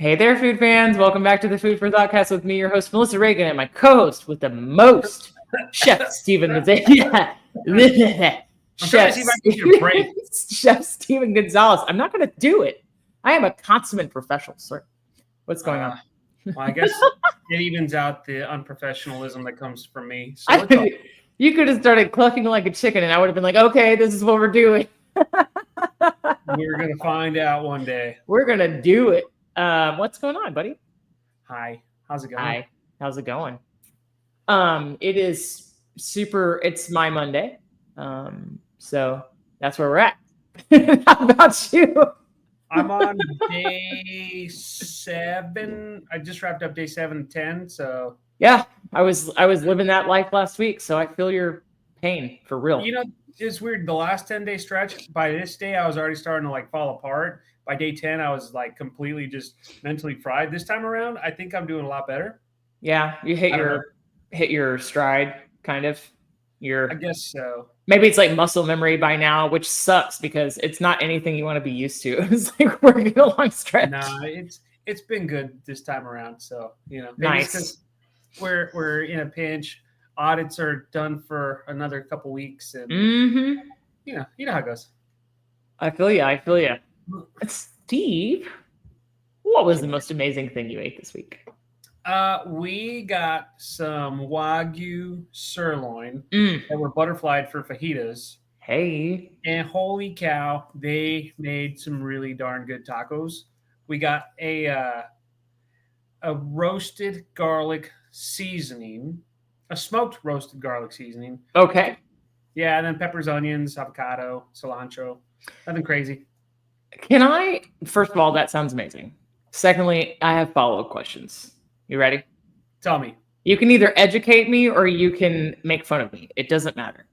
Hey there, food fans. Welcome back to the Food for Thoughtcast with me, your host, Melissa Reagan, and my co-host with the most, Chef Steven Gonzalez. I'm trying to see if I can get a break. Chef Steven Gonzalez. I'm not going to do it. I am a consummate professional, sir. What's going on? Well, I guess it evens out the unprofessionalism that comes from me. So you could have started clucking like a chicken, and I would have been like, okay, this is what we're doing. we're going to find out one day. We're going to do it. What's going on, buddy? Hi. How's it going? Hi. How's it going? It is super. It's my Monday. So that's where we're at. How about you? I'm on day 7. I just wrapped up day 7 and 10. So yeah, I was living that life last week. So I feel your pain for real. You know, it's weird. The last 10-day stretch, by this day, I was already starting to fall apart. By day 10, I was completely just mentally fried. This time around, I think I'm doing a lot better. Yeah, you hit your stride, kind of. I guess so. Maybe it's like muscle memory by now, which sucks because it's not anything you want to be used to. It's like working a long stretch. Nah, it's been good this time around. So nice. We're in a pinch. Audits are done for another couple weeks, and you know how it goes. I feel you. Steve, what was the most amazing thing you ate this week? We got some Wagyu sirloin that were butterflied for fajitas. Hey. And holy cow, they made some really darn good tacos. We got a roasted garlic seasoning, a smoked roasted garlic seasoning. Okay. Yeah, and then peppers, onions, avocado, cilantro. Nothing crazy. First of all, that sounds amazing. Secondly, I have follow-up questions. You ready? Tell me. You can either educate me or you can make fun of me. It doesn't matter.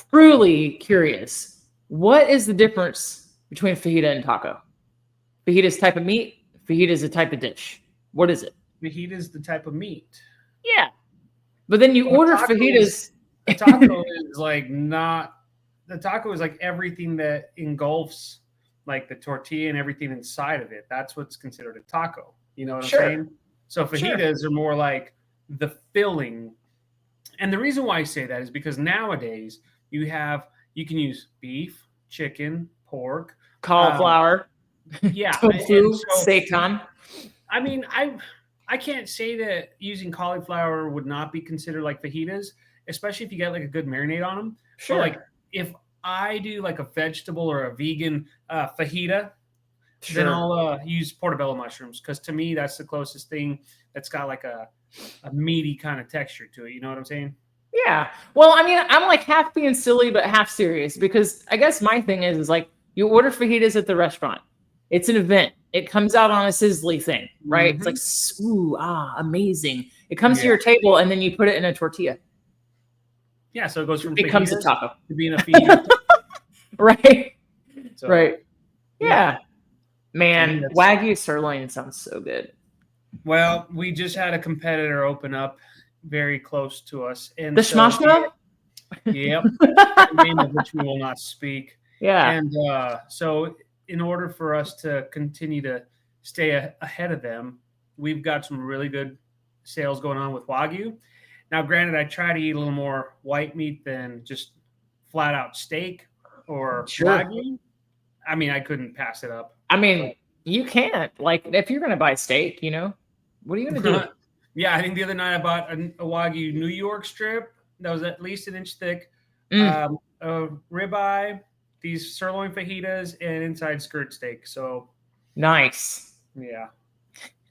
Truly curious. What is the difference between fajita and taco? Fajita is a type of meat. Fajita is a type of dish. What is it? Fajita is the type of meat. Yeah. But then you order fajitas. The taco is the taco is like everything that engulfs like the tortilla and everything inside of it. That's what's considered a taco. You know what I'm saying? So fajitas are more like the filling. And the reason why I say that is because nowadays you can use beef, chicken, pork, cauliflower, tofu, seitan. I mean, I can't say that using cauliflower would not be considered like fajitas, especially if you get like a good marinade on them. Sure. But like if I do like a vegetable or a vegan fajita, then I'll use portobello mushrooms because to me that's the closest thing that's got like a meaty kind of texture to it. You know what I'm saying? Yeah. Well, I mean, I'm like half being silly but half serious because I guess my thing is like you order fajitas at the restaurant. It's an event. It comes out on a sizzly thing, right? Mm-hmm. It's like, amazing. It comes to your table and then you put it in a tortilla. Yeah, so it goes from becomes a taco to being a fajita. Right. So, right. Yeah. Man, Wagyu sirloin sounds so good. Well, we just had a competitor open up very close to us. And the Schmashma? Yep. The name of which we will not speak. Yeah. And so in order for us to continue to stay ahead of them, we've got some really good sales going on with Wagyu. Now, granted, I try to eat a little more white meat than just flat out steak or Wagyu. I mean, I couldn't pass it up. I mean, you can't. Like, if you're going to buy steak, what are you going to do? Yeah, I think the other night I bought a Wagyu New York strip that was at least an inch thick, a ribeye, these sirloin fajitas, and inside skirt steak. So nice. Yeah.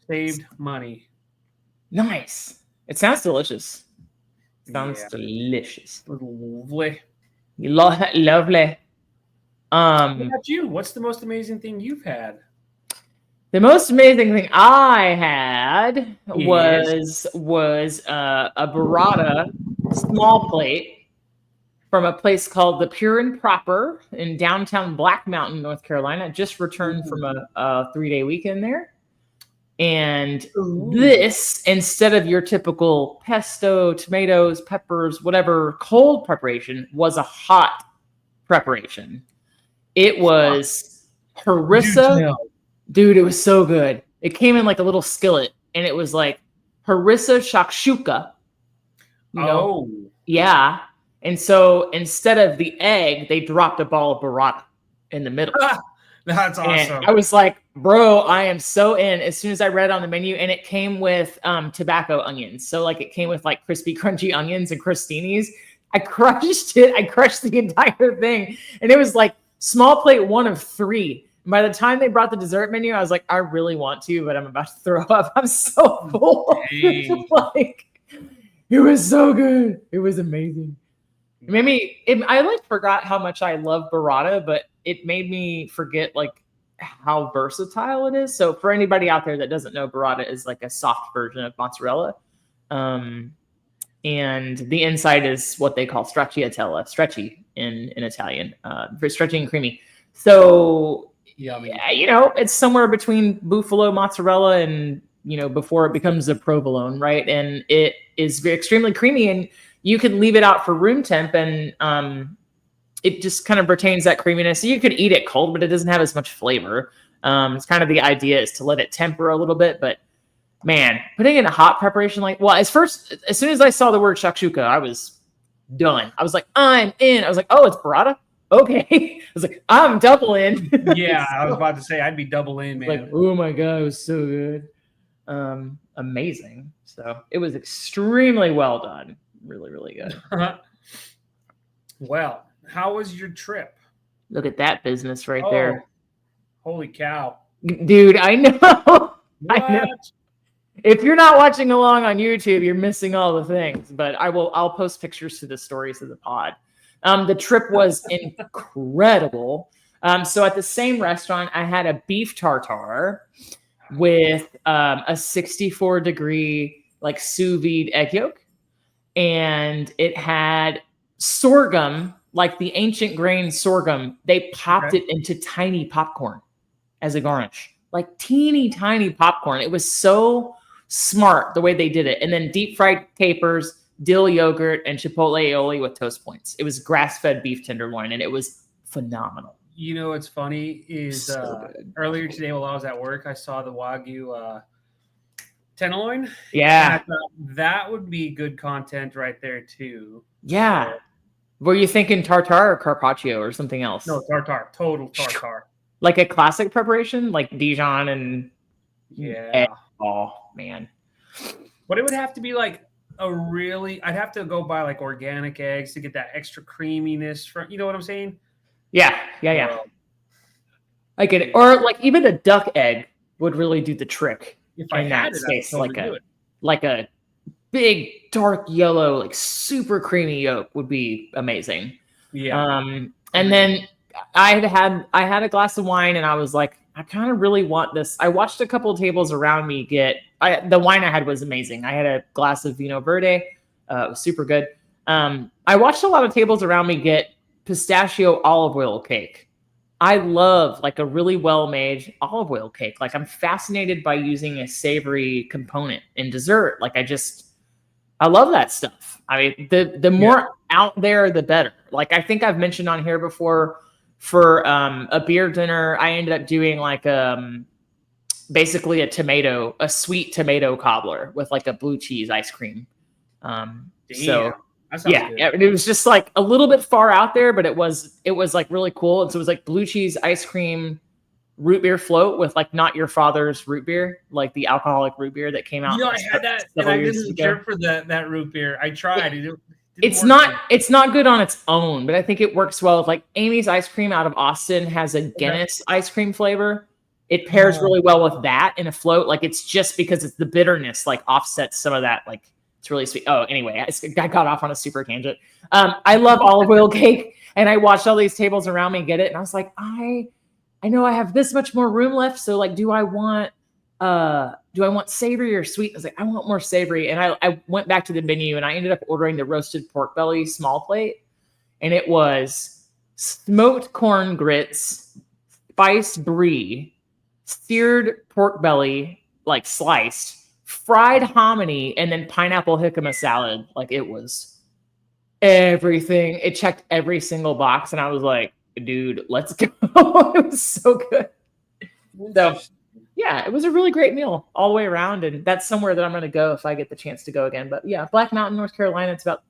Saved money. Nice. It sounds delicious. Delicious. Lovely. Lovely. What about you? What's the most amazing thing you've had? The most amazing thing I had was a burrata small plate from a place called The Pure and Proper in downtown Black Mountain, North Carolina. Just returned from a 3-day weekend there. And this, instead of your typical pesto, tomatoes, peppers, whatever cold preparation, was a hot preparation. It was harissa. Dude, it was so good. It came in like a little skillet, and it was like harissa shakshuka. You know? Yeah. And so instead of the egg, they dropped a ball of burrata in the middle. That's awesome. And I was like, bro, I am so in. As soon as I read on the menu, and it came with tobacco onions. So like it came with like crispy, crunchy onions and crostinis. I crushed it. I crushed the entire thing. And it was like small plate 1 of 3. And by the time they brought the dessert menu, I was like, I really want to, but I'm about to throw up. I'm so full. Like, it was so good. It was amazing. It made me, I like forgot how much I love burrata, but it made me forget like how versatile it is. So for anybody out there that doesn't know, burrata is like a soft version of mozzarella. And the inside is what they call stracciatella, stretchy in Italian, very stretchy and creamy. So yummy. Yeah, you know, it's somewhere between buffalo mozzarella and, you know, before it becomes a provolone, right? And it is extremely creamy, and you can leave it out for room temp, and it just kind of retains that creaminess. You could eat it cold, but it doesn't have as much flavor. It's kind of the idea is to let it temper a little bit, but man, putting in a hot preparation like, well, as soon as I saw the word shakshuka, I was done. I was like, I'm in. I was like, oh, it's burrata? Okay. I was like, I'm double in. Yeah, I was about to say I'd be double in, man. Like, oh my God, it was so good. Amazing. So it was extremely well done. Really, really good. Well, how was your trip? Look at that business right there. Holy cow. Dude, I know. What? I know. If you're not watching along on YouTube, you're missing all the things, but I'll post pictures to the stories of the pod. The trip was incredible. So at the same restaurant, I had a beef tartare with a 64-degree like sous vide egg yolk, and it had sorghum, like the ancient grain sorghum. They popped it into tiny popcorn as a garnish, like teeny tiny popcorn. It was so smart the way they did it. And then deep fried capers, dill yogurt, and chipotle aioli with toast points. It was grass-fed beef tenderloin, and it was phenomenal. You know what's funny is earlier today while I was at work, I saw the Wagyu tenderloin. Yeah. And I thought that would be good content right there too. Yeah. So, were you thinking tartare or carpaccio or something else? No, tartare. Total tartare. Like a classic preparation, like Dijon and yeah. Oh man. But it would have to be like I'd have to go buy like organic eggs to get that extra creaminess from, you know what I'm saying? Yeah. Like or like even a duck egg would really do the trick. If I had it, I'd totally do it. Like a big dark yellow, like super creamy yolk would be amazing. Yeah. And then I had a glass of wine, and I was like, I kind of really want this. I watched a couple of tables around me the wine I had was amazing. I had a glass of Vino Verde. It was super good. I watched a lot of tables around me get pistachio olive oil cake. I love like a really well-made olive oil cake. Like I'm fascinated by using a savory component in dessert. Like I love that stuff. I mean, the more out there, the better. Like I think I've mentioned on here before, for a beer dinner, I ended up doing like basically a sweet tomato cobbler with like a blue cheese ice cream. So yeah, it was just like a little bit far out there, but it was like really cool. And so it was like blue cheese ice cream root beer float with like not your father's root beer, like the alcoholic root beer that came out. You know, I had that, and I didn't care for that root beer. I tried. It's not good on its own, but I think it works well with like Amy's ice cream out of Austin has a Guinness ice cream flavor. It pairs really well with that in a float. Like it's just because it's the bitterness like offsets some of that. Like it's really sweet. Oh, anyway, I got off on a super tangent. I love olive oil cake, and I watched all these tables around me get it, and I was like, I know I have this much more room left. So like, do I want savory or sweet? I was like, I want more savory. And I went back to the menu, and I ended up ordering the roasted pork belly small plate. And it was smoked corn grits, spiced brie, seared pork belly, like sliced, fried hominy, and then pineapple jicama salad. Like it was everything. It checked every single box. And I was like, dude, let's go. It was so good. So yeah, it was a really great meal all the way around. And that's somewhere that I'm going to go if I get the chance to go again. But yeah, Black Mountain, North Carolina, it's about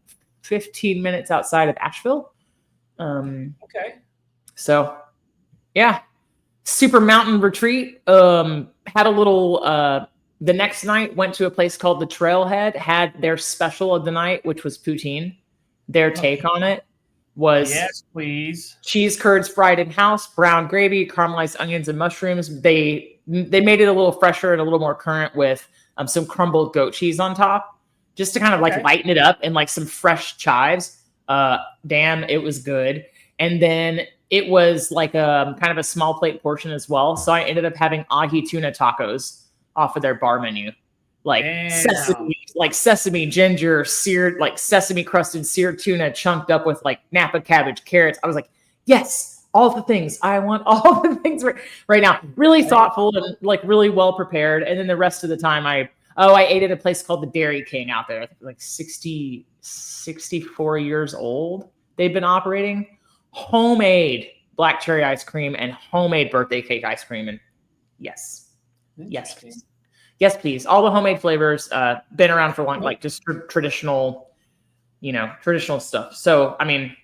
15 minutes outside of Asheville. Okay. So yeah, super mountain retreat. Had a little, the next night went to a place called the Trailhead, had their special of the night, which was poutine. Their take on it was yes, please, cheese curds fried in house, brown gravy, caramelized onions and mushrooms. They made it a little fresher and a little more current with some crumbled goat cheese on top, just to kind of like lighten it up, and like some fresh chives. Damn, it was good. And then it was like a kind of a small plate portion as well. So I ended up having ahi tuna tacos off of their bar menu, like sesame, ginger, seared, like sesame crusted seared tuna chunked up with like Napa cabbage, carrots. I was like, yes, all the things. I want all the things right now. Really thoughtful and like really well prepared. And then the rest of the time I ate at a place called the Dairy King out there, like 64 years old. They've been operating homemade black cherry ice cream and homemade birthday cake ice cream. And yes, please. Yes, please. All the homemade flavors, been around for long, like just traditional, traditional stuff. So, I mean,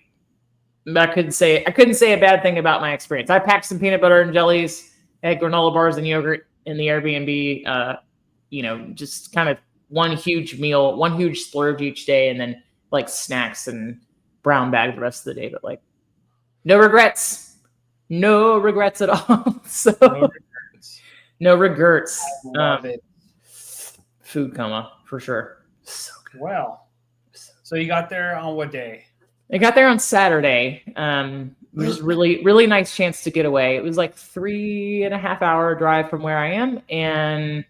I couldn't say a bad thing about my experience. I packed some peanut butter and jellies, had granola bars and yogurt in the Airbnb, just kind of one huge meal, one huge splurge each day, and then like snacks and brown bag the rest of the day. But like, no regrets at all. So no regrets. I love it. Food coma for sure. So good. Well, so you got there on what day? I got there on Saturday. It was really, really nice chance to get away. It was like 3.5-hour drive from where I am, and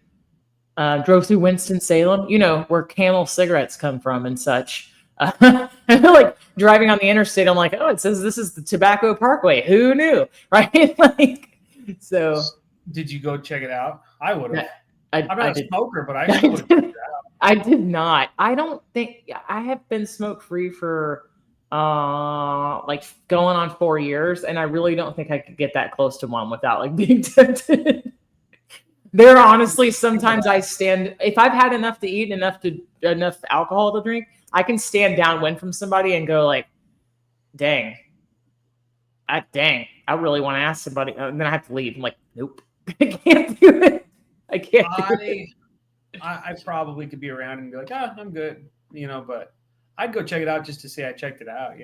drove through Winston-Salem, where Camel cigarettes come from and such. Like driving on the interstate, I'm like, oh, it says this is the Tobacco Parkway. Who knew, right? Like, so. Did you go check it out? I would have. I'm not a smoker, but I would have checked it out. I did not. I don't think I have been smoke free for like going on 4 years, and I really don't think I could get that close to one without like being tempted. There are honestly sometimes I stand, if I've had enough to eat, enough alcohol to drink, I can stand downwind from somebody and go like, dang, I really want to ask somebody, and then I have to leave. I'm like, nope, I can't do it. I can't do it. I probably could be around and be like, I'm good, but I'd go check it out just to say I checked it out,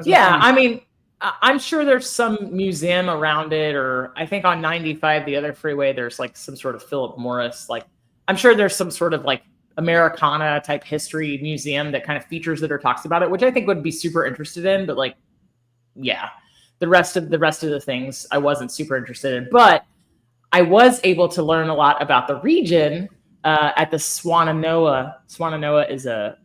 Yeah, I mean, I'm sure there's some museum around it, or I think on 95, the other freeway, there's like some sort of Philip Morris, like I'm sure there's some sort of like Americana type history museum that kind of features it or talks about it, which I think would be super interested in. But like, yeah, the rest of the things I wasn't super interested in, but I was able to learn a lot about the region at the Swannanoa. Swannanoa is a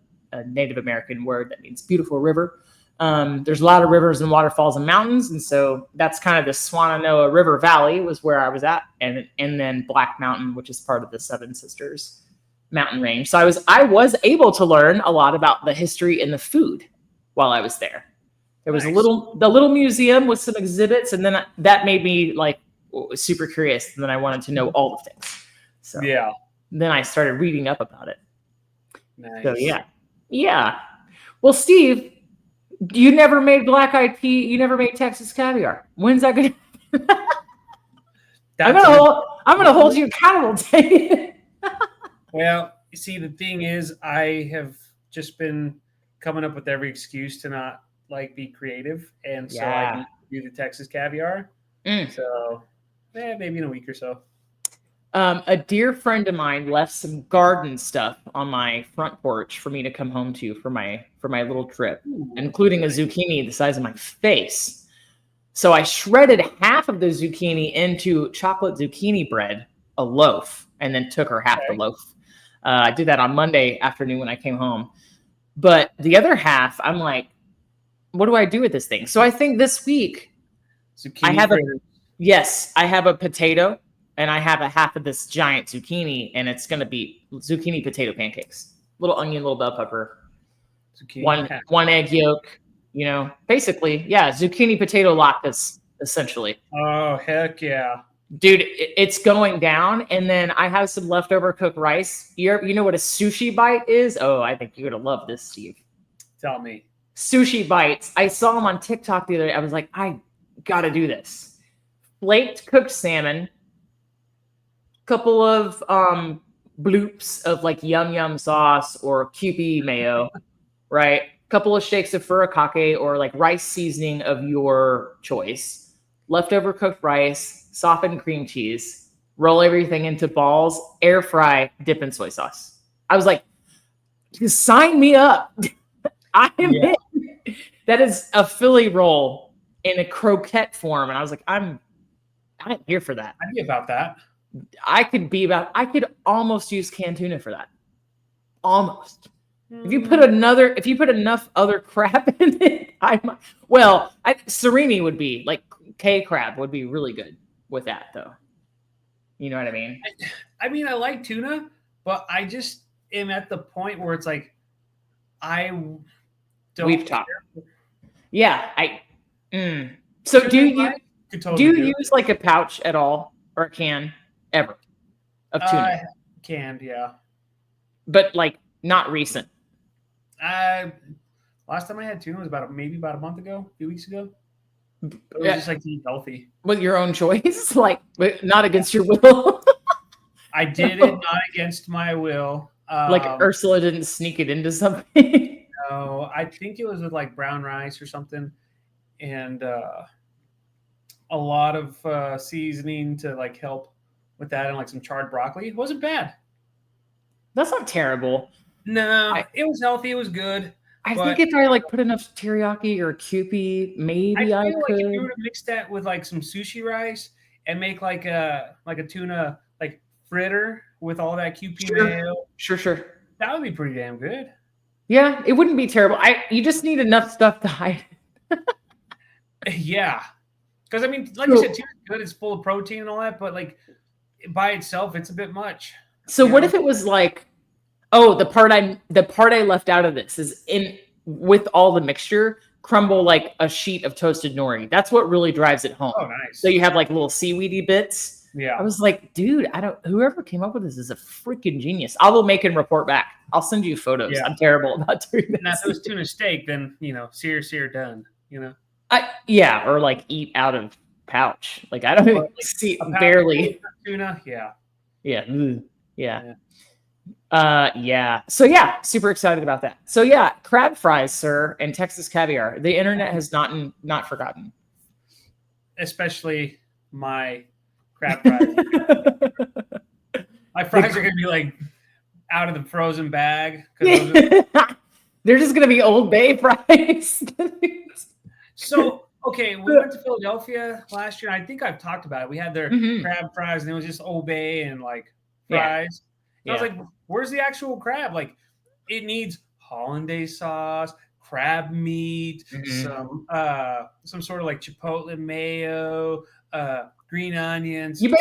Native American word that means beautiful river. There's a lot of rivers and waterfalls and mountains, and so that's kind of the Swannanoa River Valley was where I was at, and then Black Mountain, which is part of the Seven Sisters mountain range. So I was able to learn a lot about the history and the food while I was there. There was the little museum with some exhibits, and then that made me like super curious, and then I wanted to know all the things. So yeah, then I started reading up about it. Nice. So yeah. Well, Steve, you never made black-eyed pea. You never made Texas caviar. When's that going to? I'm gonna hold you accountable, Dave. Well, you see, the thing is, I have just been coming up with every excuse to not like be creative, and so I need to do the Texas caviar. So, maybe in a week or so. A dear friend of mine left some garden stuff on my front porch for me to come home to for my little trip, including a zucchini the size of my face. So I shredded half of the zucchini into chocolate zucchini bread, a loaf, and then took her half the loaf. I did that on Monday afternoon when I came home. But the other half, I'm like, what do I do with this thing? So I think this week I have a potato. And I have a half of this giant zucchini, and it's going to be zucchini potato pancakes. Little onion, little bell pepper, one egg yolk. Basically, zucchini potato latkes, essentially. Oh heck yeah! Dude, it's going down, and then I have some leftover cooked rice. You know what a sushi bite is? Oh, I think you're gonna love this, Steve. Tell me. Sushi bites. I saw them on TikTok the other day. I was like, I gotta do this. Flaked cooked salmon, couple of bloops of like yum yum sauce or Kewpie mayo, right? Couple of shakes of furikake or like rice seasoning of your choice. Leftover cooked rice, softened cream cheese, roll everything into balls, air fry, dip in soy sauce. I was like, sign me up. I am in. That is a Philly roll in a croquette form. And I was like, I'm here for that. I'd be about that. I could almost use canned tuna for that. Almost. If you put enough other crab in it, surimi would be like K crab would be really good with that though. You know what I mean? I mean, I like tuna, but I just am at the point where it's like, I don't. We've talked. Yeah, So tuna do you totally do you use like a pouch at all or a can ever of tuna? Canned, yeah. But like not recent. Last time I had tuna was about a month ago, a few weeks ago. It was just like to eat healthy. With your own choice, like not against your will. I did it not against my will. Like Ursula didn't sneak it into something. No, I think it was with like brown rice or something, and a lot of seasoning to like help with that, and like some charred broccoli. It wasn't bad. That's not terrible. No, it was healthy. It was good. I think if I like put enough teriyaki or Kewpie, maybe I could. Like if you were to mix that with like some sushi rice and make like a tuna like fritter with all that Kewpie mayo. Sure. That would be pretty damn good. Yeah, it wouldn't be terrible. You just need enough stuff to hide. Yeah, because I mean, like you said, tuna's good. It's full of protein and all that, but like by itself, it's a bit much. So what if it was like, oh, the part I left out of this is with all the mixture, crumble like a sheet of toasted nori. That's what really drives it home. Oh, nice. So you have like little seaweedy bits. Yeah. I was like, dude, whoever came up with this is a freaking genius. I will make and report back. I'll send you photos. Yeah. I'm terrible about doing this. Now, if it was tuna steak, then, sear done, or like eat out of pouch. Like I don't even see barely. Tuna, yeah. Yeah. Yeah. So yeah, super excited about that. So yeah, crab fries, sir, and Texas caviar. The internet has not forgotten. Especially my crab fries. My fries are gonna be like out of the frozen bag. They're just gonna be Old Bay fries. So okay, we went to Philadelphia last year. I think I've talked about it. We had their crab fries, and it was just Old Bay and like fries. Yeah. I was like, where's the actual crab? Like, it needs hollandaise sauce, crab meat, some sort of like chipotle mayo, green onions. You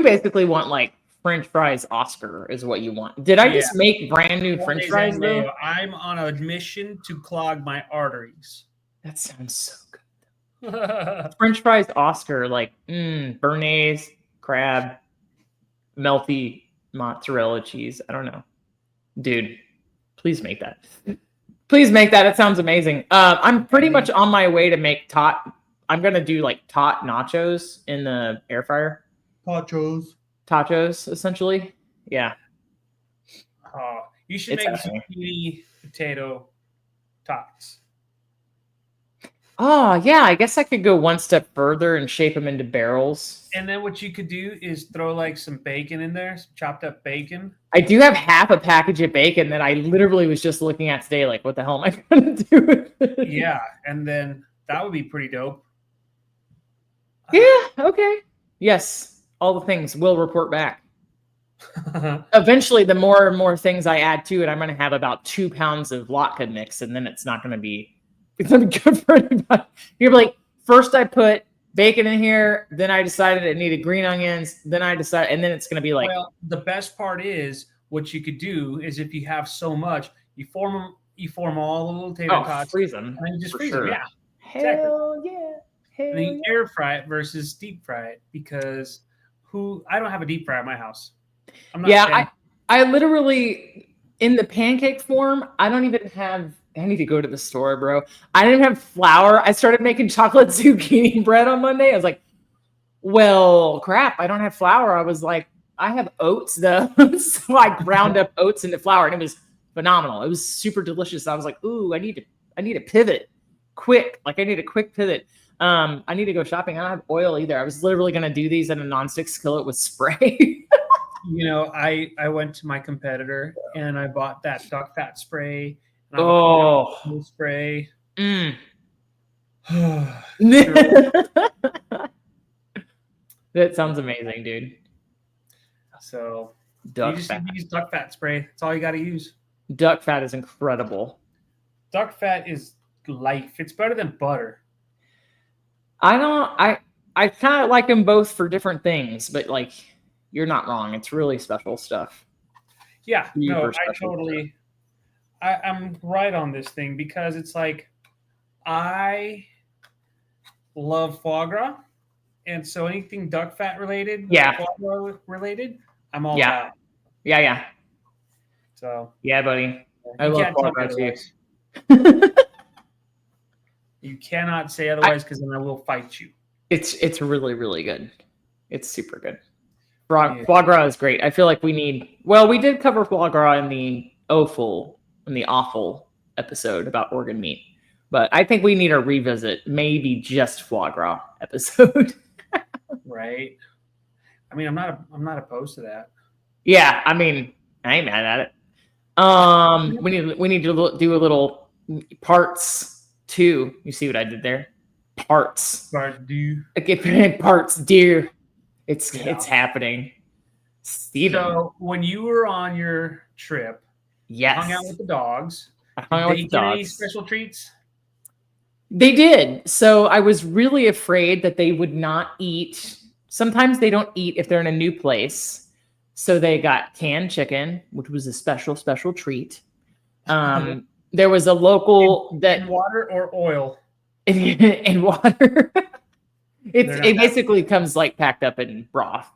basically want like French fries Oscar is what you want. Did I just make brand new French fries though? I'm on a mission to clog my arteries. That sounds so good. French fries Oscar, like béarnaise, crab, melty mozzarella cheese. I don't know. Dude, please make that. Please make that. It sounds amazing. I'm pretty much on my way to make I'm going to do like tot nachos in the air fryer. Tachos, essentially. Yeah. Oh, you should make zucchini potato tots. Oh, yeah. I guess I could go one step further and shape them into barrels. And then what you could do is throw like some bacon in there, some chopped up bacon. I do have half a package of bacon that I literally was just looking at today. Like, what the hell am I going to do with it? Yeah. And then that would be pretty dope. Yeah. Okay. Yes. All the things will report back. Eventually, the more and more things I add to it, I'm going to have about 2 pounds of latke mix, and then it's not going to be good for anybody. You're like, first I put bacon in here, then I decided it needed green onions, then I decided, and then it's going to be like. Well, the best part is what you could do is if you have so much, you form all the little tater tots, freeze them, and then you just freeze them. Yeah, hell yeah. And then you air fry it versus deep fry it because I don't have a deep fryer at my house. I'm not I literally in the pancake form, I don't even have I need to go to the store, bro. I didn't have flour. I started making chocolate zucchini bread on Monday. I was like, well, crap, I don't have flour. I was like, I have oats though. So I ground up oats into flour and it was phenomenal. It was super delicious. I was like, ooh, I need to pivot quick. Like I need a quick pivot. I need to go shopping. I don't have oil either. I was literally going to do these in a nonstick skillet with spray. I went to my competitor and I bought that duck fat spray. And spray. That sounds amazing, dude. So duck you just fat. need to use duck fat spray. That's all you got to use. Duck fat is incredible. Duck fat is life. It's better than butter. I kind of like them both for different things, but like you're not wrong. It's really special stuff. Yeah, no, I'm right on this thing because it's like I love foie gras, and so anything duck fat related, foie gras related, I'm all about. Yeah. So buddy, I love foie gras too. You cannot say otherwise because then I will fight you. It's really, really good. It's super good. Foie gras is great. I feel like we did cover foie gras in the awful episode about organ meat, but I think we need to revisit maybe just foie gras episode. Right. I mean, I'm not opposed to that. Yeah, I mean, I ain't mad at it. We need to do a little parts too. You see what I did there? Parts. Parts, dear. It's happening. Steven. So when you were on your trip, hung out with the dogs. Did they get any special treats? They did. So I was really afraid that they would not eat. Sometimes they don't eat if they're in a new place. So they got canned chicken, which was a special treat. There was a local in water or oil. In water. It basically comes like packed up in broth.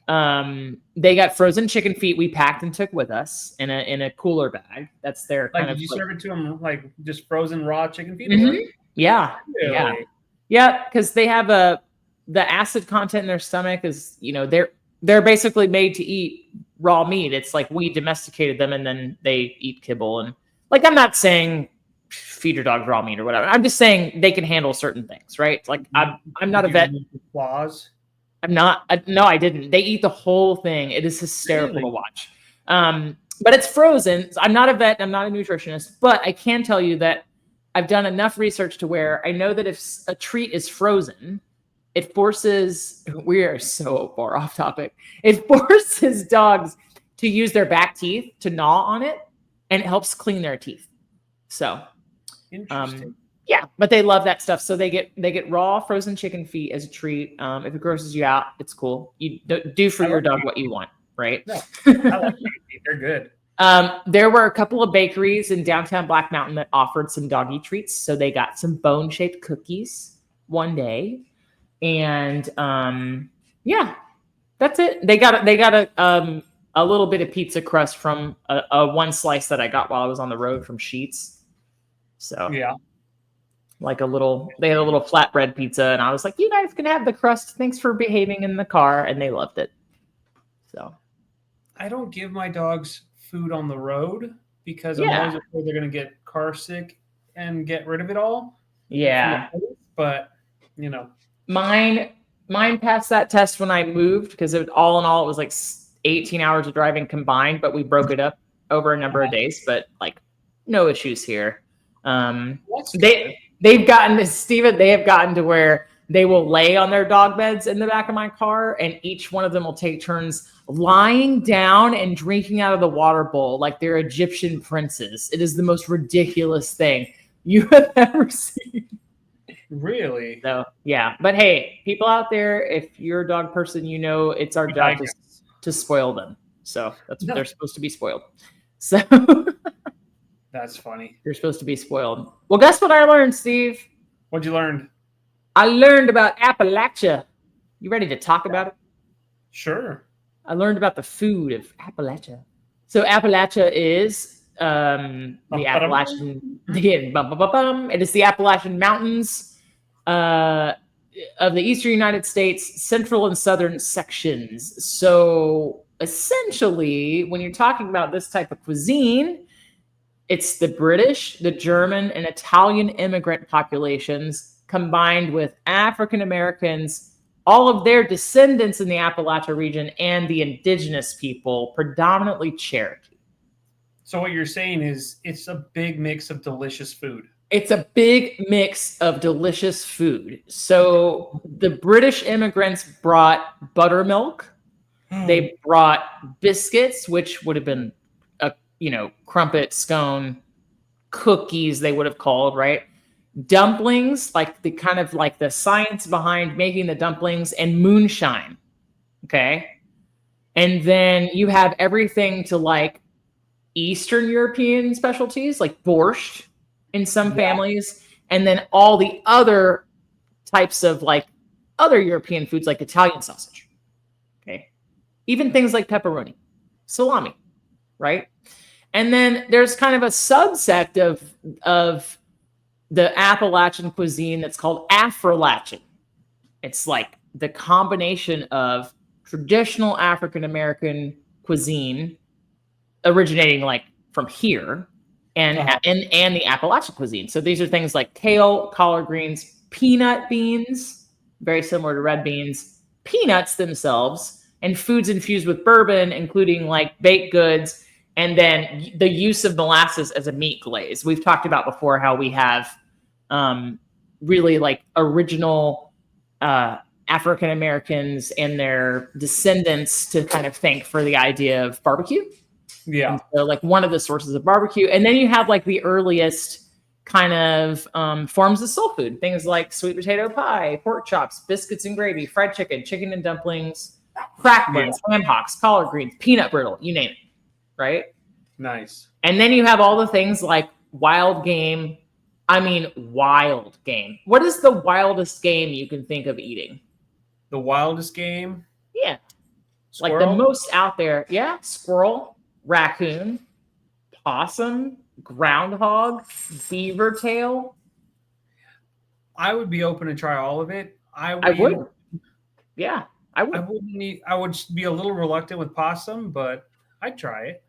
They got frozen chicken feet we packed and took with us in a cooler bag. That's their kind of. Did you serve it to them like just frozen raw chicken feet? Mm-hmm. Yeah, really? yeah, because they have the acid content in their stomach is they're basically made to eat raw meat. It's like we domesticated them and then they eat kibble and like I'm not saying feed your dog raw meat or whatever. I'm just saying they can handle certain things, right? Like I'm not a vet. Claws? I'm not. No, I didn't. They eat the whole thing. It is hysterical to watch. But it's frozen. So I'm not a vet. I'm not a nutritionist, but I can tell you that I've done enough research to where I know that if a treat is frozen, it forces. We are so far off topic. It forces dogs to use their back teeth to gnaw on it, and it helps clean their teeth. So. Interesting. Yeah, but they love that stuff. So they get raw frozen chicken feet as a treat. If it grosses you out, it's cool. You do for your dog what you want, right? No, I like chicken feet. They're good. There were a couple of bakeries in downtown Black Mountain that offered some doggy treats. So they got some bone-shaped cookies one day, and yeah, that's it. They got a little bit of pizza crust from a one slice that I got while I was on the road from Sheetz. So yeah, they had a little flatbread pizza, and I was like, "You guys can have the crust. Thanks for behaving in the car," and they loved it. So, I don't give my dogs food on the road because I'm always afraid they're going to get car sick and get rid of it all. Yeah, but mine passed that test when I moved because all in all it was like 18 hours of driving combined, but we broke it up over a number of days. But like, no issues here. They've gotten to Steven, they have gotten to where they will lay on their dog beds in the back of my car and each one of them will take turns lying down and drinking out of the water bowl like they're Egyptian princes. It is the most ridiculous thing you have ever seen. Really? So yeah, but hey, people out there, if you're a dog person, it's our job to spoil them. So that's what they're supposed to be spoiled. So that's funny. You're supposed to be spoiled. Well, guess what I learned, Steve? What'd you learn? I learned about Appalachia. You ready to talk about it? Sure. I learned about the food of Appalachia. So Appalachia is the Appalachian. It is the Appalachian Mountains of the eastern United States, central and southern sections. So essentially, when you're talking about this type of cuisine, it's the British, the German, and Italian immigrant populations combined with African Americans, all of their descendants in the Appalachia region, and the indigenous people, predominantly Cherokee. So what you're saying is it's a big mix of delicious food. It's a big mix of delicious food. So the British immigrants brought buttermilk. They brought biscuits, which would have been crumpet, scone, cookies, they would have called, right? Dumplings, like the kind of like the science behind making the dumplings, and moonshine. Okay. And then you have everything to like Eastern European specialties, like borscht in some families, and then all the other types of like other European foods, like Italian sausage. Okay. Even things like pepperoni, salami, right? And then there's kind of a subsect of the Appalachian cuisine that's called Afro-Latin. It's like the combination of traditional African American cuisine originating like from here and the Appalachian cuisine. So these are things like kale, collard greens, peanut beans, very similar to red beans, peanuts themselves, and foods infused with bourbon, including like baked goods, and then the use of molasses as a meat glaze. We've talked about before how we have really like original African Americans and their descendants to kind of thank for the idea of barbecue. Yeah. And so like one of the sources of barbecue. And then you have like the earliest kind of forms of soul food, things like sweet potato pie, pork chops, biscuits and gravy, fried chicken, chicken and dumplings, crack buns, ham hocks, collard greens, peanut brittle, you name it. Right? Nice. And then you have all the things like wild game. I mean, wild game. What is the wildest game you can think of eating? The wildest game? Yeah. Squirrel? Like the most out there. Yeah. Squirrel, raccoon, possum, groundhog, beaver tail. I would be open to try all of it. I would. Yeah. I would. I would be a little reluctant with possum, but I'd try it.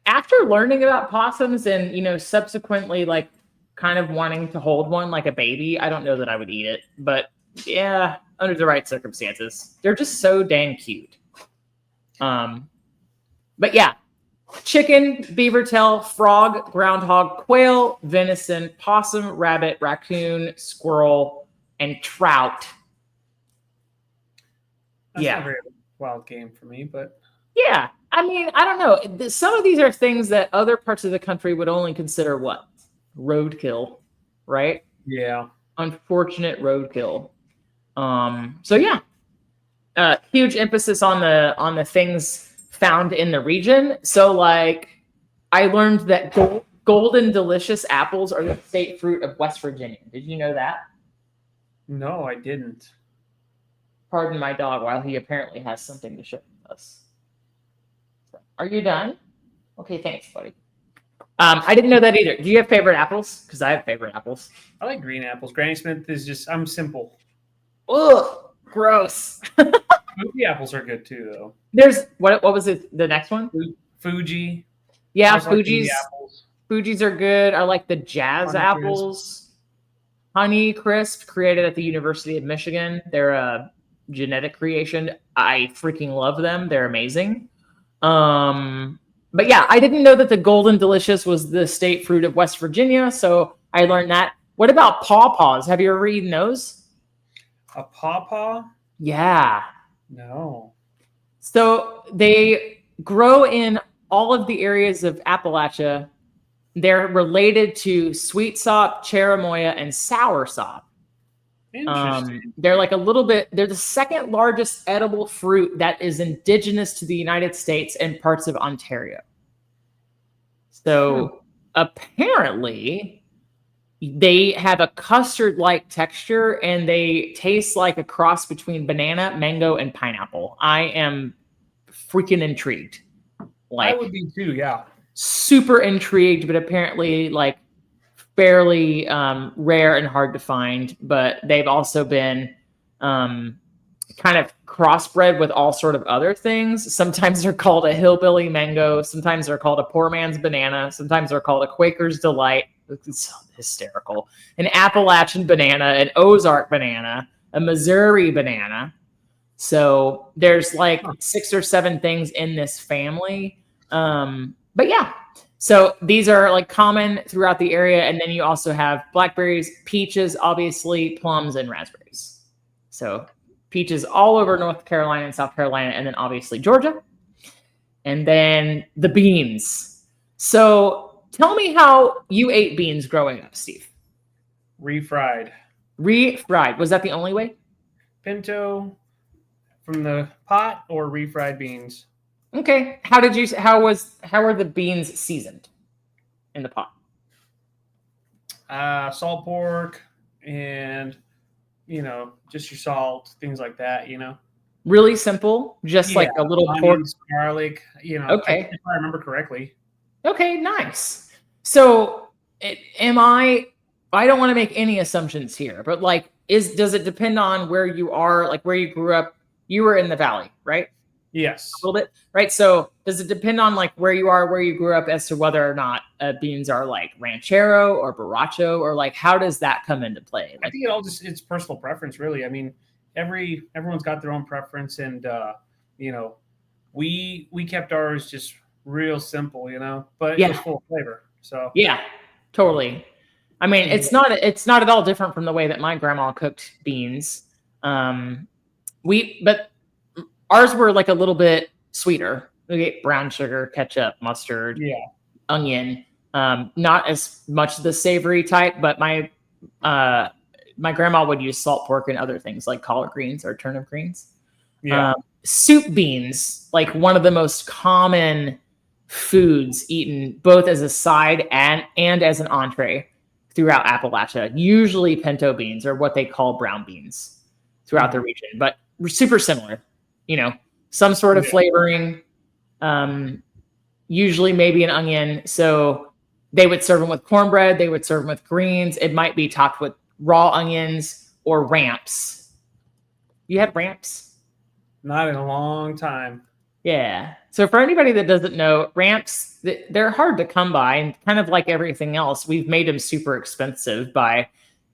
After learning about possums and, subsequently like kind of wanting to hold one like a baby, I don't know that I would eat it, but yeah, under the right circumstances. They're just so dang cute. But yeah, chicken, beaver tail, frog, groundhog, quail, venison, possum, rabbit, raccoon, squirrel, and trout. That's not a very wild game for me, but yeah. I mean, I don't know. Some of these are things that other parts of the country would only consider what? Roadkill, right? Yeah. Unfortunate roadkill. So yeah. Huge emphasis on the things found in the region. So like I learned that golden delicious apples are the state fruit of West Virginia. Did you know that? No, I didn't. Pardon my dog while he apparently has something to share with us. Are you done? Okay, thanks, buddy. I didn't know that either. Do you have favorite apples? Because I have favorite apples. I like green apples. Granny Smith is just, I'm simple. Ugh, gross. Fuji apples are good too, though. There's, what was it, the next one? Fuji. Yeah, Fuji's are good. I like the Jazz apples. Honey Crisp, created at the University of Michigan. They're a genetic creation. I freaking love them. They're amazing. But yeah, I didn't know that the Golden Delicious was the state fruit of West Virginia, so I learned that. What about pawpaws? Have you ever eaten those? A pawpaw? Yeah. No. So they grow in all of the areas of Appalachia. They're related to sweet sop, cherimoya, and sour sop. Interesting. They're like they're the second largest edible fruit that is indigenous to the United States and parts of Ontario. So apparently They have a custard-like texture, and they taste like a cross between banana, mango, and pineapple. I am freaking intrigued. I would be too, yeah. Super intrigued, but apparently like fairly rare and hard to find. But they've also been kind of crossbred with all sort of other things. Sometimes they're called a hillbilly mango. Sometimes they're called a poor man's banana. Sometimes they're called a Quaker's delight. It's hysterical. An Appalachian banana, an Ozark banana, a Missouri banana. So there's like 6 or 7 things in this family. But yeah, so these are like common throughout the area. And then you also have blackberries, peaches, obviously, plums, and raspberries. So peaches all over North Carolina and South Carolina, and then obviously Georgia. And then the beans. So tell me how you ate beans growing up, Steve. Refried. Refried. Was that the only way? Pinto from the pot or refried beans. Okay. How were the beans seasoned in the pot? Salt pork and just your salt, things like that, Really simple, just like a little onions, garlic, Okay. if I remember correctly. Okay, nice. So, I don't want to make any assumptions here, but like, does it depend on where you are, like where you grew up? You were in the valley, right? Yes. A little bit, right? So, does it depend on like where you are, where you grew up, as to whether or not beans are like ranchero or borracho, or like how does that come into play? I think it's personal preference, really. I mean, everyone's got their own preference, and we kept ours just real simple, but it was full of flavor. So yeah, totally. I mean, it's not at all different from the way that my grandma cooked beans. But ours were like a little bit sweeter. We get brown sugar, ketchup, mustard, onion. Not as much the savory type, but my grandma would use salt pork and other things like collard greens or turnip greens. Soup beans, like one of the most common foods eaten both as a side and as an entree throughout Appalachia. Usually pinto beans are what they call brown beans throughout the region, but super similar, some sort of flavoring, usually maybe an onion. So they would serve them with cornbread. They would serve them with greens. It might be topped with raw onions or ramps. You had ramps? Not in a long time. Yeah. So for anybody that doesn't know, ramps, they're hard to come by, and kind of like everything else, we've made them super expensive by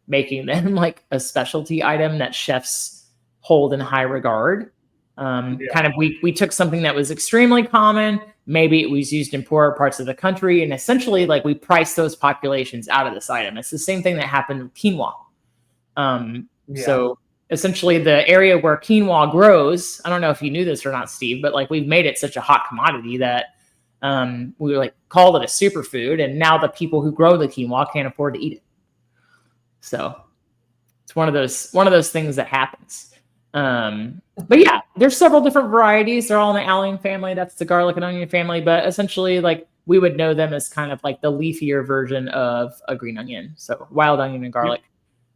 making them like a specialty item that chefs hold in high regard. Kind of we took something that was extremely common, maybe it was used in poorer parts of the country, and essentially like we priced those populations out of this item. It's the same thing that happened with quinoa. So essentially the area where quinoa grows, I don't know if you knew this or not, Steve, but like we've made it such a hot commodity that we like called it a superfood, and now the people who grow the quinoa can't afford to eat it. So it's one of those things that happens. But yeah, there's several different varieties. They're all in the allium family. That's the garlic and onion family. But essentially, like we would know them as kind of like the leafier version of a green onion. So wild onion and garlic.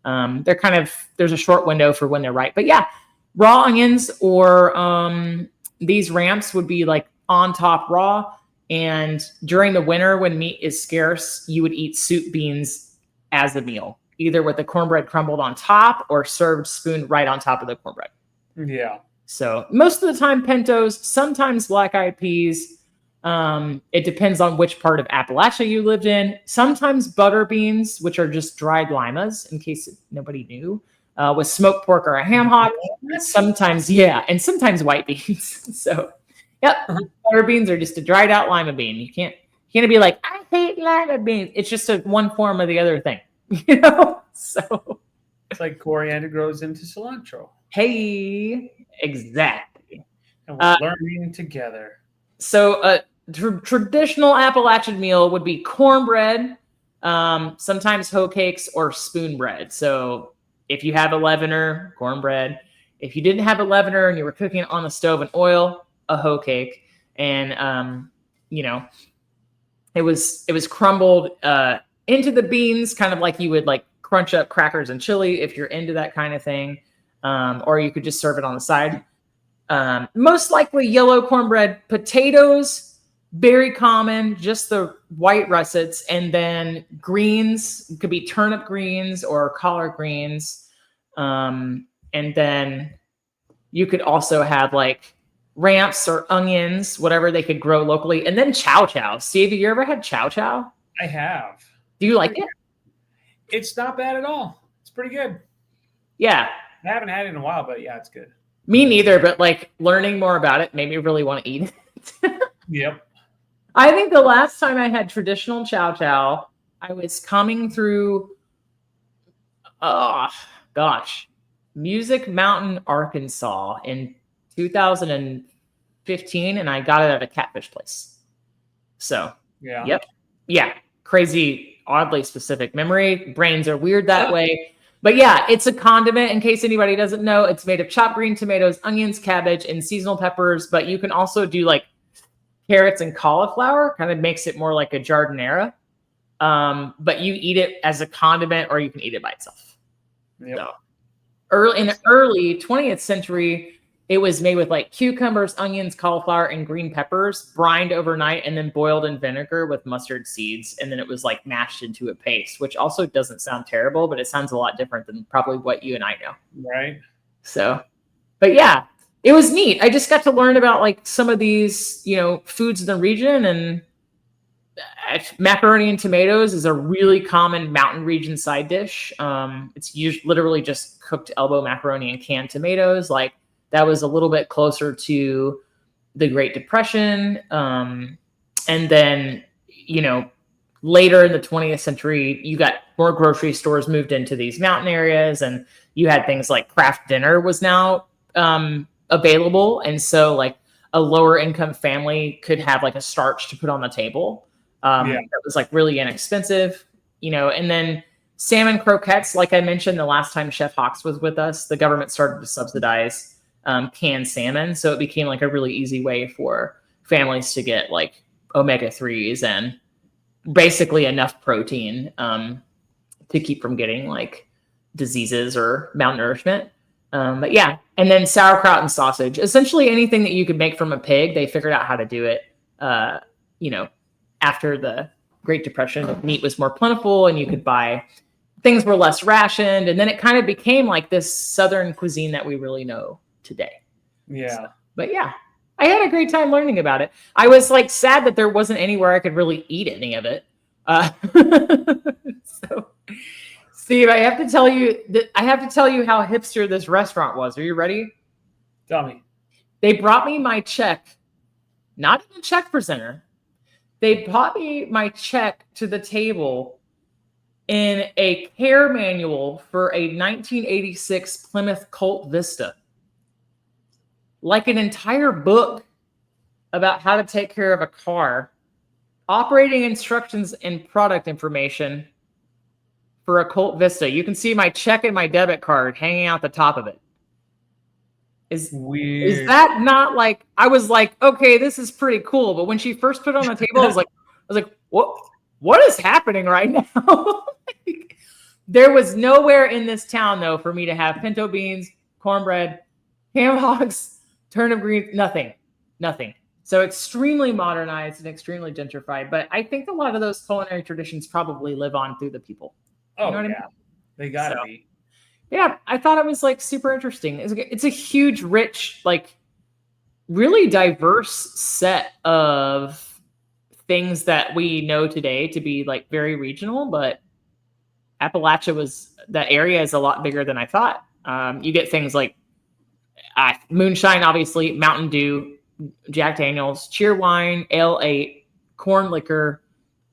They're kind of, there's a short window for when they're ripe. But yeah, raw onions or these ramps would be like on top raw. And during the winter when meat is scarce, you would eat soup beans as a meal, either with the cornbread crumbled on top or served spooned right on top of the cornbread. Yeah. So most of the time pintos, sometimes black-eyed peas. It depends on which part of Appalachia you lived in. Sometimes butter beans, which are just dried limas, in case nobody knew, with smoked pork or a ham hock. Sometimes, and sometimes white beans. So, butter beans are just a dried out lima bean. You can't be like, I hate lima beans. It's just one form of the other thing. So it's like coriander grows into cilantro. Hey, exactly. And we're learning together. So a traditional Appalachian meal would be cornbread, sometimes hoe cakes or spoon bread. So if you have a leavener, cornbread. If you didn't have a leavener and you were cooking it on the stove in oil, a hoe cake. And it was crumbled into the beans, kind of like you would like crunch up crackers and chili if you're into that kind of thing. Or you could just serve it on the side. Most likely yellow cornbread, potatoes, very common, just the white russets, and then greens. It could be turnip greens or collard greens. And then you could also have like ramps or onions, whatever they could grow locally. And then chow chow. Steve, have you ever had chow chow? I have. Do you like it? It's not bad at all. It's pretty good. Yeah. I haven't had it in a while, but yeah, it's good. Me neither, but like learning more about it made me really want to eat it. Yep. I think the last time I had traditional chow chow, I was coming through, oh gosh, Music Mountain, Arkansas in 2015, and I got it at a catfish place. So, yeah. Yep. Yeah. Crazy, oddly specific memory. Brains are weird that way. But yeah, it's a condiment. In case anybody doesn't know, it's made of chopped green tomatoes, onions, cabbage, and seasonal peppers. But you can also do like carrots and cauliflower. Kind of makes it more like a jardinera. But you eat it as a condiment, or you can eat it by itself. Yep. So, in the early 20th century, it was made with like cucumbers, onions, cauliflower, and green peppers, brined overnight, and then boiled in vinegar with mustard seeds. And then it was like mashed into a paste, which also doesn't sound terrible, but it sounds a lot different than probably what you and I know. Right. So, but yeah, it was neat. I just got to learn about like some of these, foods in the region. And macaroni and tomatoes is a really common mountain region side dish. It's literally just cooked elbow macaroni and canned tomatoes. Like, that was a little bit closer to the Great Depression. And then, later in the 20th century, you got more grocery stores moved into these mountain areas, and you had things like Kraft Dinner was now available. And so like a lower income family could have like a starch to put on the table. That was like really inexpensive, and then salmon croquettes, like I mentioned the last time Chef Hawks was with us, the government started to subsidize canned salmon. So it became like a really easy way for families to get like omega-3s and basically enough protein to keep from getting like diseases or malnourishment. But yeah, and then sauerkraut and sausage, essentially anything that you could make from a pig, they figured out how to do it, after the Great Depression. Meat was more plentiful and you could buy, things were less rationed. And then it kind of became like this Southern cuisine that we really know today. Yeah. So, but yeah, I had a great time learning about it. I was like sad that there wasn't anywhere I could really eat any of it. So Steve, I have to tell you how hipster this restaurant was. Are you ready? Tell me. They brought me my check, not in a check presenter. They brought me my check to the table in a care manual for a 1986 Plymouth Colt Vista. Like an entire book about how to take care of a car, operating instructions and product information for a Colt Vista. You can see my check and my debit card hanging out the top of it. Is that not like, I was like, okay, this is pretty cool. But when she first put it on the table, I was like, what is happening right now? There was nowhere in this town though for me to have pinto beans, cornbread, ham hocks, turnip greens, nothing. So extremely modernized and extremely gentrified. But I think a lot of those culinary traditions probably live on through the people. Oh, you know what yeah. I mean? They gotta be. Yeah, I thought it was like super interesting. It's a huge, rich, like really diverse set of things that we know today to be like very regional, but Appalachia that area is a lot bigger than I thought. You get things like moonshine, obviously, Mountain Dew, Jack Daniels, Cheerwine, Ale 8, corn liquor,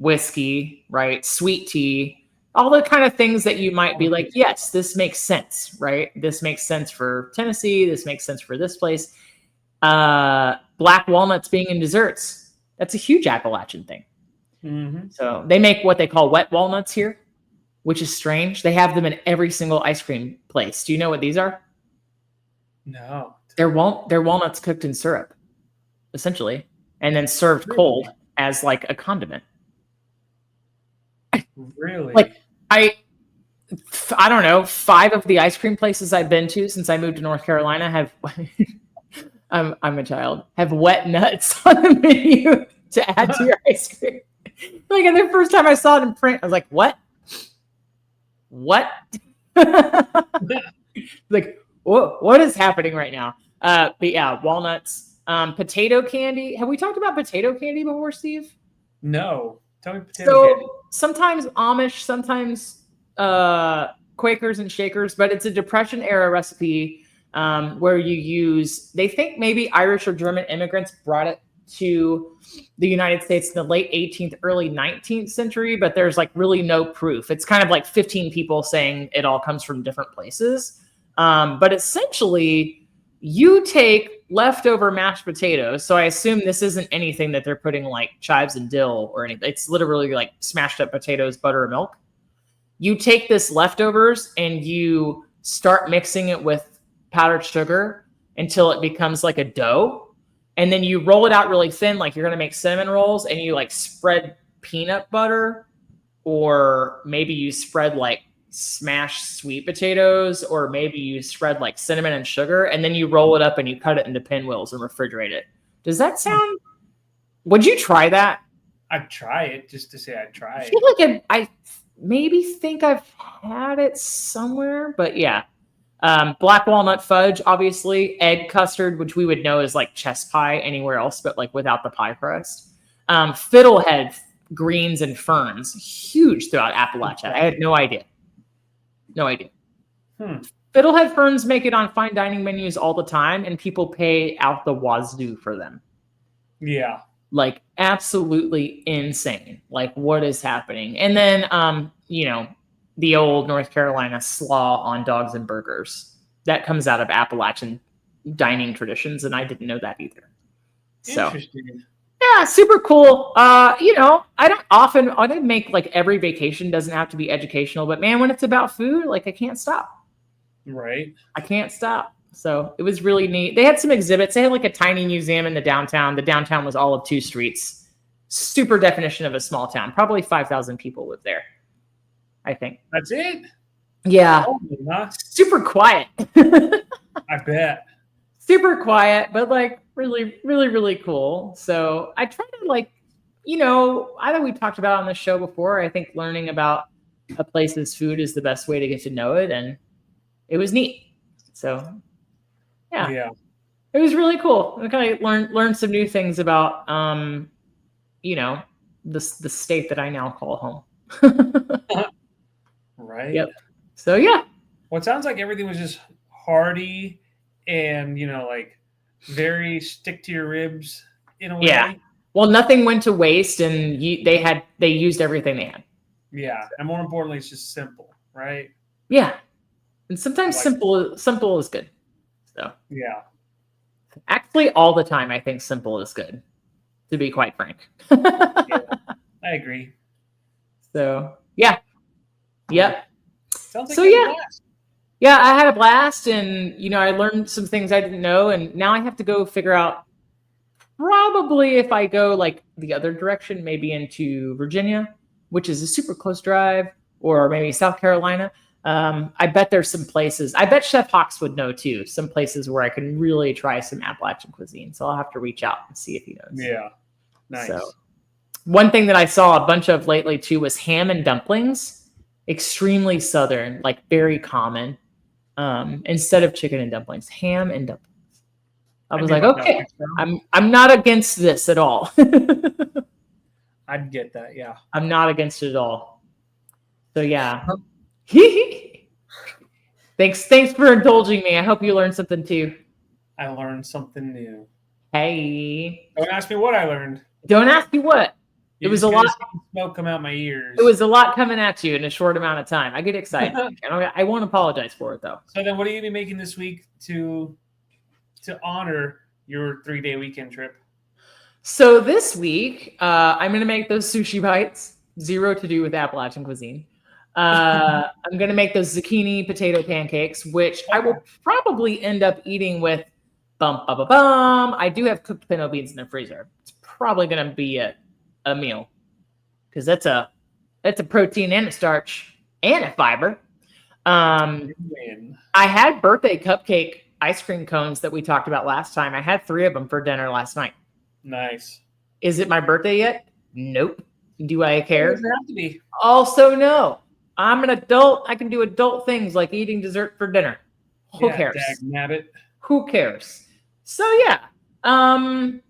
whiskey, right? Sweet tea. All the kind of things that you might be like, yes, this makes sense, right? This makes sense for Tennessee. This makes sense for this place. Black walnuts being in desserts. That's a huge Appalachian thing. Mm-hmm. So they make what they call wet walnuts here, which is strange. They have them in every single ice cream place. Do you know what these are? No. They're walnuts cooked in syrup, essentially, and then served cold as like a condiment. Really? Like I don't know, 5 of the ice cream places I've been to since I moved to North Carolina have I'm a child, have wet nuts on the menu to add to your ice cream. Like, and the first time I saw it in print, I was like, what? What? Like, what is happening right now? But yeah, walnuts, potato candy. Have we talked about potato candy before, Steve? No. Tell me potato candy. Sometimes Amish, sometimes Quakers and Shakers, but it's a Depression era recipe where you use, they think maybe Irish or German immigrants brought it to the United States in the late 18th, early 19th century, but there's like really no proof. It's kind of like 15 people saying it all comes from different places. But essentially, you take leftover mashed potatoes. So I assume this isn't anything that they're putting like chives and dill or anything. It's literally like smashed up potatoes, butter, and milk. You take this leftovers and you start mixing it with powdered sugar until it becomes like a dough. And then you roll it out really thin, like you're going to make cinnamon rolls, and you like spread peanut butter, or maybe you spread like smashed sweet potatoes, or maybe you spread like cinnamon and sugar, and then you roll it up and you cut it into pinwheels and refrigerate it. Does that sound? Would you try that? I'd try it just to say I'd try I it. feel like I maybe think I've had it somewhere, but yeah. Black walnut fudge, obviously. Egg custard, which we would know is like chess pie anywhere else, but like without the pie crust. Fiddlehead greens and ferns, huge throughout Appalachia. I had no idea. No idea. Fiddlehead ferns make it on fine dining menus all the time, and people pay out the wazoo for them. Yeah. Like absolutely insane. Like what is happening? And then, the old North Carolina slaw on dogs and burgers. That comes out of Appalachian dining traditions, and I didn't know that either. So, interesting. Yeah, super cool. I don't make like every vacation doesn't have to be educational, but man, when it's about food, like I can't stop. Right. I can't stop. So it was really neat. They had some exhibits. They had like a tiny museum in the downtown. The downtown was all of 2 streets. Super definition of a small town. Probably 5,000 people live there, I think. That's it? Yeah. Huh? Super quiet. I bet. Super quiet, but like really, really, really cool. So I try to like, I know we talked about on the show before. I think learning about a place's food is the best way to get to know it. And it was neat. So yeah. It was really cool. I kind of learned some new things about, the state that I now call home. Right. Yep. So yeah. Well, it sounds like everything was just hearty and like very stick to your ribs in a way. Yeah. Well, nothing went to waste, and they used everything they had. Yeah, and more importantly, it's just simple, right? Yeah, and sometimes simple is good. So yeah, actually, all the time I think simple is good. To be quite frank. Yeah, I agree. So yeah. Yep. Sounds like so yeah. Yeah, I had a blast, and I learned some things I didn't know, and now I have to go figure out probably if I go like the other direction, maybe into Virginia, which is a super close drive, or maybe South Carolina. I bet there's some places. I bet Chef Hawks would know too. Some places where I can really try some Appalachian cuisine. So I'll have to reach out and see if he knows. Yeah, nice. So one thing that I saw a bunch of lately too was ham and dumplings. Extremely Southern, like very common. Instead of chicken and dumplings, ham and dumplings. I was like, okay, I'm not against this at all. I'd get that, yeah. I'm not against it at all. So yeah. Thanks for indulging me. I hope you learned something too. I learned something new. Hey. Don't ask me what I learned. Don't ask me what. It was a lot. Smoke come out my ears. It was a lot coming at you in a short amount of time. I get excited. I won't apologize for it though. So then, what are you gonna be making this week to honor your 3-day weekend trip? So this week, I'm gonna make those sushi bites. Zero to do with Appalachian cuisine. I'm gonna make those zucchini potato pancakes, which I will probably end up eating with I do have cooked pinto beans in the freezer. It's probably gonna be a meal, because that's a It's a protein and a starch and a fiber. I had birthday cupcake ice cream cones that we talked about last time. I had 3 of them for dinner last night. Nice. Is it my birthday yet? Nope. Do I care? It doesn't have to be. Also, no. I'm an adult. I can do adult things like eating dessert for dinner. Who cares? Who cares? So yeah,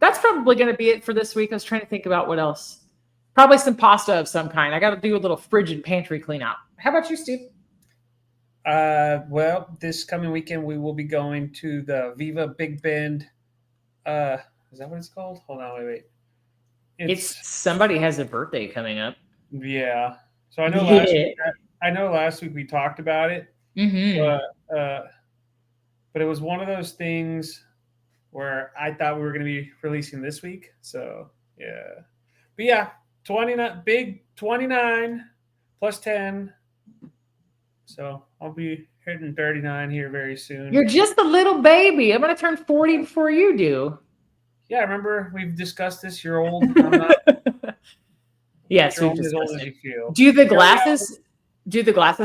that's probably going to be it for this week. I was trying to think about what else. Probably some pasta of some kind. I got to do a little fridge and pantry clean out. How about you, Steve? Well, this coming weekend we will be going to the Viva Big Bend. Is that what it's called? Hold on, wait. It's somebody has a birthday coming up. Yeah. So I know last week we talked about it. But it was one of those things where I thought we were going to be releasing this week. So yeah. But yeah, 29 plus 10. So I'll be hitting 39 here very soon. You're just a little baby. I'm going to turn 40 before you do. Yeah, remember we've discussed this. You're old. I'm not. Yes, we've discussed as old as you feel. Do the glasses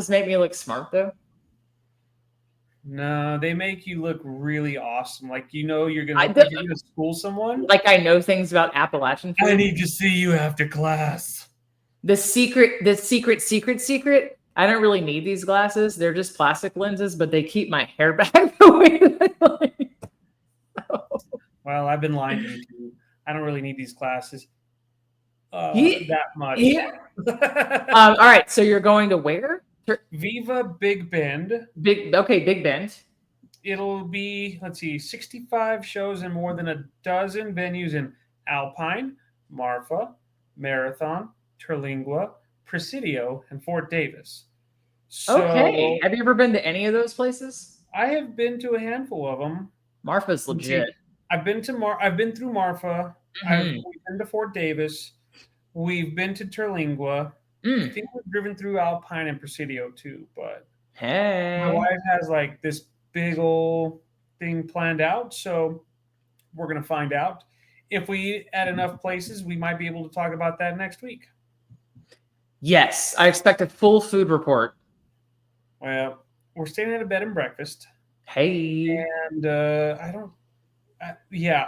make me look smart though? No, they make you look really awesome. Like you're gonna school someone. Like I know things about Appalachian food. I need to see you after class. The secret. I don't really need these glasses. They're just plastic lenses, but they keep my hair back the way that I like. Well, I've been lying to you too. I don't really need these glasses that much. Yeah. All right, so you're going to where? Viva Big Bend. Big Bend. It'll be, 65 shows in more than a dozen venues in Alpine, Marfa, Marathon, Terlingua, Presidio, and Fort Davis. So, okay. Have you ever been to any of those places? I have been to a handful of them. Marfa's legit. I've been through Marfa. We've been to Fort Davis. We've been to Terlingua. I think we've driven through Alpine and Presidio too, but my wife has this big old thing planned out, so we're going to find out. If we eat at enough places, we might be able to talk about that next week. Yes, I expect a full food report. Well, we're staying at a bed and breakfast. Hey. And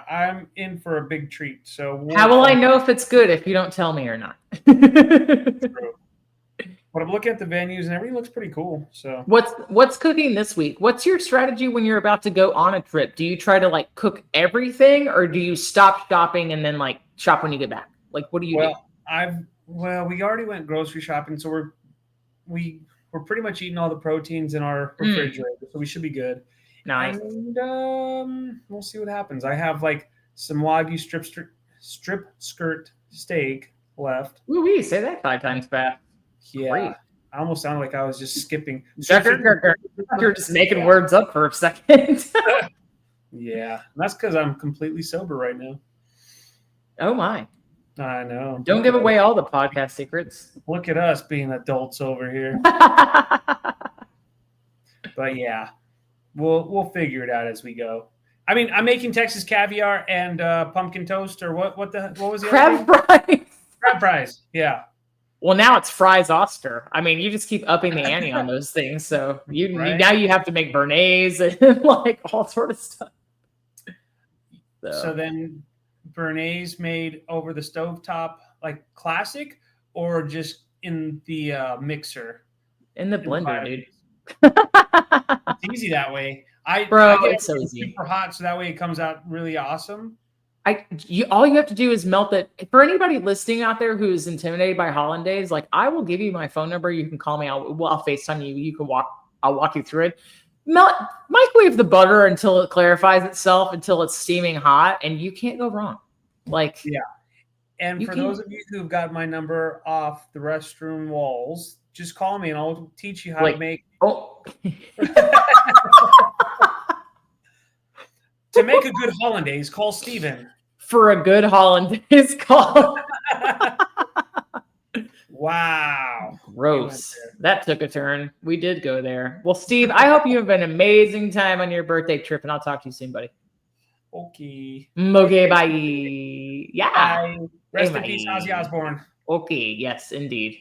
I'm in for a big treat. So how will I know if it's good if you don't tell me or not? True. But I'm looking at the venues and everything looks pretty cool. So what's cooking this week? What's your strategy when you're about to go on a trip? Do you try to cook everything, or do you stop shopping and then shop when you get back? What do you do? We already went grocery shopping, so we're pretty much eating all the proteins in our refrigerator, so we should be good. Nice. And we'll see what happens. I have some Wagyu strip skirt steak left. Ooh, say that 5 times fast. Yeah. Great. I almost sounded like I was just skipping. You're just making words up for a second. Yeah. That's because I'm completely sober right now. Oh my. I know. Don't give away all the podcast secrets. Look at us being adults over here. But yeah. We'll figure it out as we go. I mean, I'm making Texas caviar and pumpkin toast, or what was the crab fries? Crab fries, yeah. Well, now it's fries Oster. I mean, you just keep upping the ante on those things. So now you have to make béarnaise and all sort of stuff. So then béarnaise made over the stovetop, classic, or just in the mixer? In the blender, dude. It's easy that way. It's so easy. Super hot, so that way it comes out really awesome. All you have to do is melt it. For anybody listening out there who's intimidated by hollandaise, I will give you my phone number. You can call me. I'll FaceTime you. You can I'll walk you through it. Microwave the butter until it clarifies itself, until it's steaming hot, and you can't go wrong. Yeah. And for those of you who've got my number off the restroom walls, just call me and I'll teach you how to make. Oh. To make a good hollandaise, call Steven. For a good hollandaise, call. Wow. Gross. That took a turn. We did go there. Well, Steve, I hope you have an amazing time on your birthday trip, and I'll talk to you soon, buddy. Okay. Okay, bye. Yeah. Bye. Rest in peace, Ozzy Osbourne. Okay, yes, indeed.